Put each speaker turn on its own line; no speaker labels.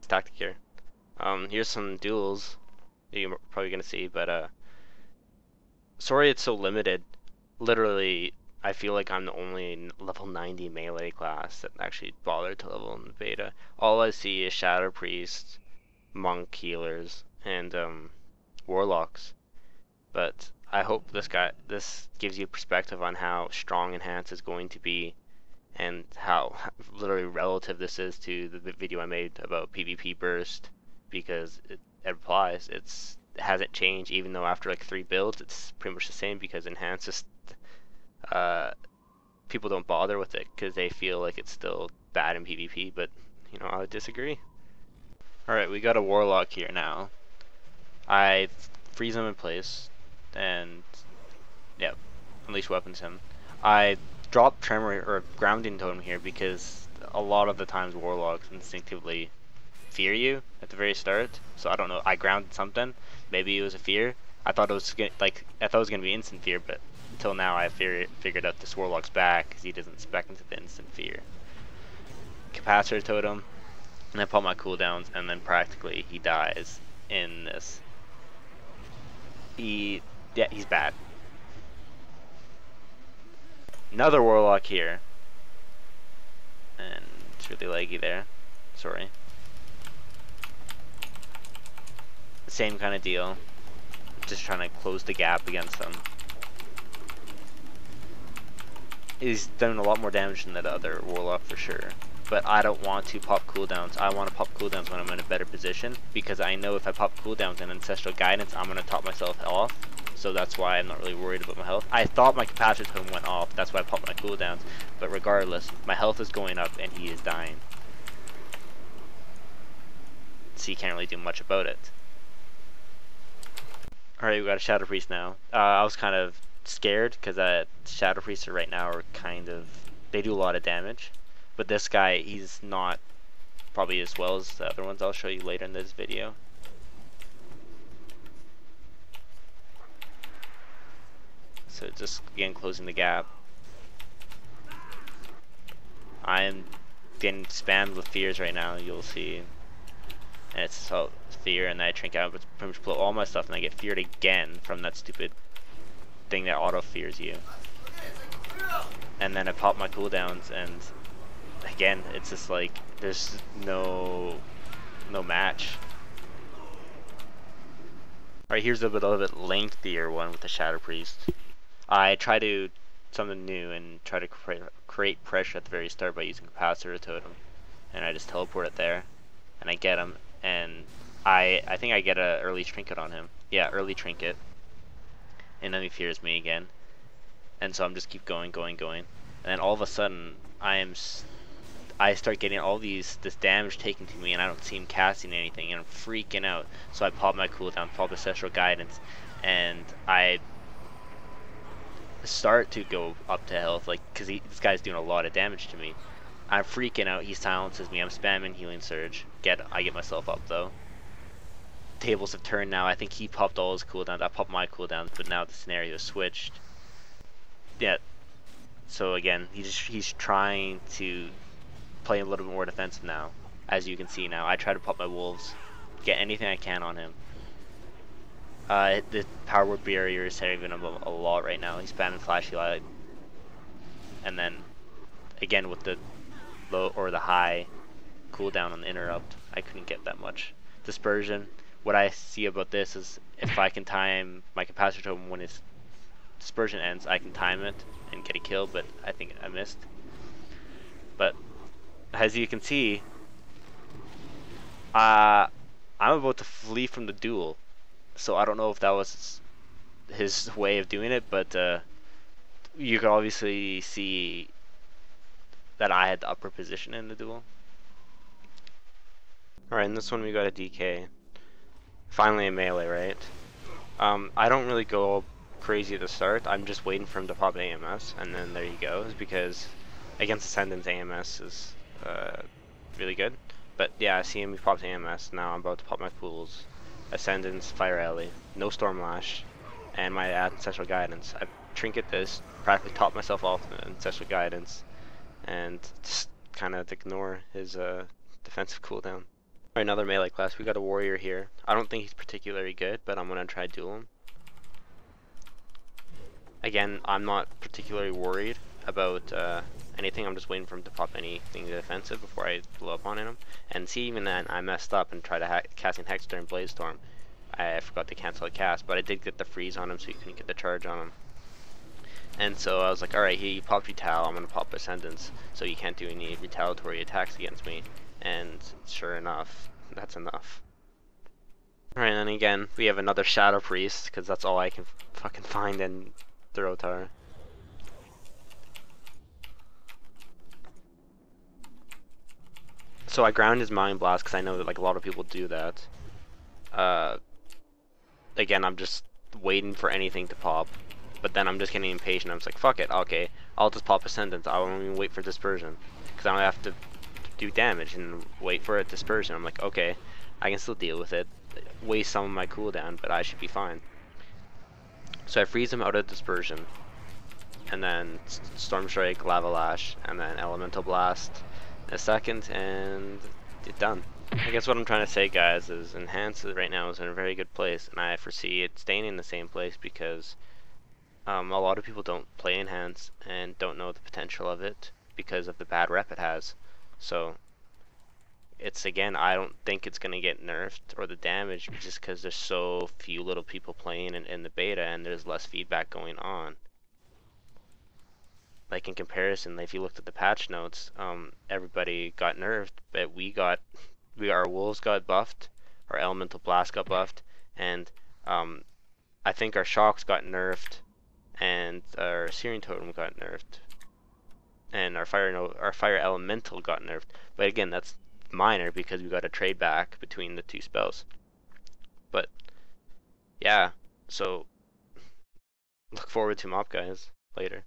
tactic here. Here's some duels you're probably gonna see, but sorry it's so limited. Literally, I feel like I'm the only level 90 melee class that actually bothered to level in the beta. All I see is Shadow Priests, Monk healers, and Warlocks. But I hope this gives you perspective on how strong Enhance is going to be, and how literally relative this is to the video I made about PvP burst, because it applies. It hasn't changed, even though after like 3 builds it's pretty much the same, because Enhance is people don't bother with it because they feel like it's still bad in PvP, but you know, I would disagree. Alright, we got a Warlock here now. I freeze him in place and yeah, unleash weapons him. I drop Tremor or Grounding Totem here because a lot of the times Warlocks instinctively fear you at the very start. So I don't know, I grounded something. Maybe it was a fear. I thought it was gonna be instant fear, but until now I figured out this Warlock's back because he doesn't spec into the instant fear. Capacitor Totem, and I pop my cooldowns, and then practically he dies in this. He's bad. Another Warlock here. And it's really laggy there. Sorry. Same kind of deal. Just trying to close the gap against them. He's done a lot more damage than that other Warlock for sure. But I don't want to pop cooldowns. I want to pop cooldowns when I'm in a better position, because I know if I pop cooldowns and Ancestral Guidance, I'm going to top myself off. So that's why I'm not really worried about my health. I thought my Capacitor Totem went off, that's why I popped my cooldowns. But regardless, my health is going up and he is dying. So you can't really do much about it. Alright, we got a Shadow Priest now. I was kind of scared because Shadow Priests right now are they do a lot of damage. But this guy, he's not probably as well as the other ones I'll show you later in this video. So just again closing the gap. I am getting spammed with fears right now, you'll see. And it's so fear, and then I trinket out, but pretty much blow all my stuff, and I get feared again from that stupid thing that auto fears you. And then I pop my cooldowns, and again, it's just like there's no match. Alright, here's a little bit lengthier one with the Shadow Priest. I try to something new and try to create pressure at the very start by using Capacitor Totem, and I just teleport it there, and I get him, and I think I get an early trinket on him. Yeah, early trinket, and then he fears me again, and so I'm just keep going, and then all of a sudden I start getting all this damage taken to me, and I don't see him casting anything, and I'm freaking out. So I pop my cooldown, pop Ancestral Guidance, and I start to go up to health, like, because this guy's doing a lot of damage to me. I'm freaking out, he silences me, I'm spamming Healing Surge. I get myself up though. Tables have turned now. I think he popped all his cooldowns, I popped my cooldowns, but now the scenario switched. Yeah, so again, he's trying to play a little bit more defensive now. As you can see now, I try to pop my wolves, get anything I can on him. The Power Word Barrier is saving him a lot right now. He's spamming Flashy Light, and then again with the low or the high cooldown on the interrupt, I couldn't get that much. Dispersion. What I see about this is if I can time my Capacitor Totem when his dispersion ends, I can time it and get a kill, but I think I missed. But as you can see, I'm about to flee from the duel, so I don't know if that was his way of doing it, but you can obviously see that I had the upper position in the duel. Alright, in this one we got a DK. Finally a melee, right? I don't really go crazy at the start, I'm just waiting for him to pop AMS, and then there he goes, because against Ascendant's AMS is really good. But yeah, I see him, he pops AMS, now I'm about to pop my pools. Ascendant's Fire Alley, no Storm Lash, and my Ancestral Guidance. I trinket this, practically top myself off with Ancestral Guidance, and just kind of ignore his defensive cooldown. Alright, another melee class. We got a warrior here. I don't think he's particularly good, but I'm gonna try duel him. Again, I'm not particularly worried about anything. I'm just waiting for him to pop anything defensive before I blow up on him. And see, even then, I messed up and tried to casting Hex during Blaze Storm. I forgot to cancel a cast, but I did get the freeze on him, so you couldn't get the charge on him. And so I was like, alright, he popped Retal, I'm gonna pop Ascendance, so he can't do any retaliatory attacks against me. And sure enough, that's enough. Alright, and then again, we have another Shadow Priest, because that's all I can fucking find in Throw Tower. So I ground his Mind Blast, because I know that like a lot of people do that. Again, I'm just waiting for anything to pop. But then I'm just getting impatient. I'm just like, fuck it, okay, I'll just pop Ascendance. I won't even wait for Dispersion, because I don't have to do damage and wait for a Dispersion. I'm like, okay, I can still deal with it, waste some of my cooldown, but I should be fine. So I freeze him out of Dispersion, and then Storm Strike, Lava Lash, and then Elemental Blast a second, and it's done. I guess what I'm trying to say, guys, is Enhance right now is in a very good place, and I foresee it staying in the same place because a lot of people don't play Enhance and don't know the potential of it because of the bad rep it has. So it's, again, I don't think it's going to get nerfed or the damage just because there's so few little people playing in the beta and there's less feedback going on. Like in comparison, if you looked at the patch notes, everybody got nerfed, but our wolves got buffed, our elemental blast got buffed, and I think our shocks got nerfed, and our Searing Totem got nerfed, and our fire elemental got nerfed. But again, that's minor because we got a trade back between the two spells. But yeah, so look forward to MOP, guys, later.